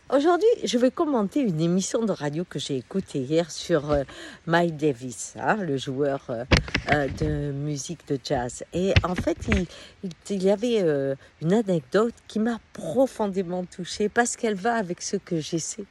Aujourd'hui, je vais commenter une émission de radio que j'ai écoutée hier sur Miles Davis, hein, le joueur de musique de jazz. Et en fait, il y avait une anecdote qui m'a profondément touchée parce qu'elle va avec ce que j'essaie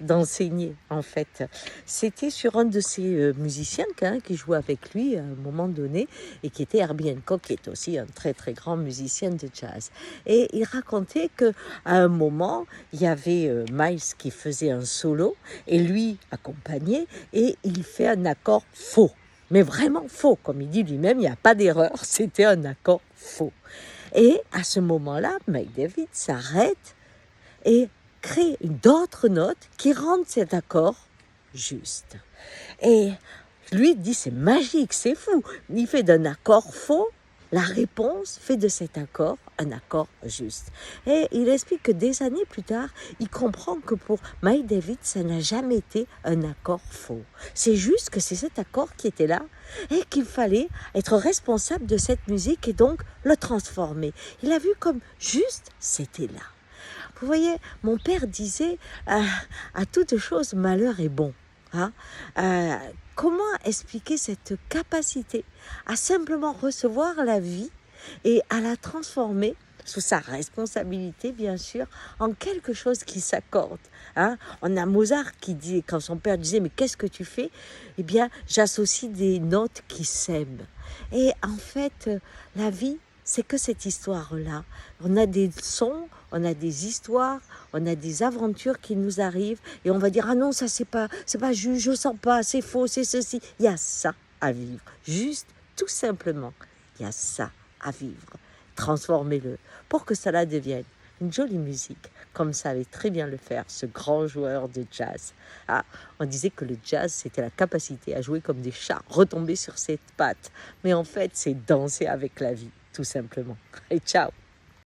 d'enseigner, en fait. C'était sur un de ces musiciens qui jouait avec lui à un moment donné et qui était Herbie Hancock, qui est aussi un très très grand musicien de jazz. Et il racontait que à un moment, il y avait Miles qui faisait un solo et lui accompagnait et il fait un accord faux. Mais vraiment faux, comme il dit lui-même, il n'y a pas d'erreur, c'était un accord faux. Et à ce moment-là, Mike David s'arrête et crée d'autres notes qui rendent cet accord juste. Et lui dit, c'est magique, c'est fou. Il fait d'un accord faux, la réponse fait de cet accord un accord juste. Et il explique que des années plus tard, il comprend que pour Miles Davis, ça n'a jamais été un accord faux. C'est juste que c'est cet accord qui était là et qu'il fallait être responsable de cette musique et donc le transformer. Il a vu comme juste c'était là. Vous voyez, mon père disait à toute chose, malheur est bon. Hein? Comment expliquer cette capacité à simplement recevoir la vie et à la transformer sous sa responsabilité, bien sûr, en quelque chose qui s'accorde. Hein? On a Mozart qui dit, quand son père disait, mais qu'est-ce que tu fais? Eh bien, j'associe des notes qui s'aiment. Et en fait, la vie, c'est que cette histoire-là. On a des sons, on a des histoires, on a des aventures qui nous arrivent et on va dire, ah non, ça c'est pas juste, je sens pas, c'est faux, c'est ceci. Il y a ça à vivre. Juste, tout simplement, il y a ça à vivre. Transformez-le pour que cela devienne une jolie musique, comme savait très bien le faire ce grand joueur de jazz. Ah, on disait que le jazz, c'était la capacité à jouer comme des chats, retomber sur ses pattes. Mais en fait, c'est danser avec la vie, tout simplement. Et ciao!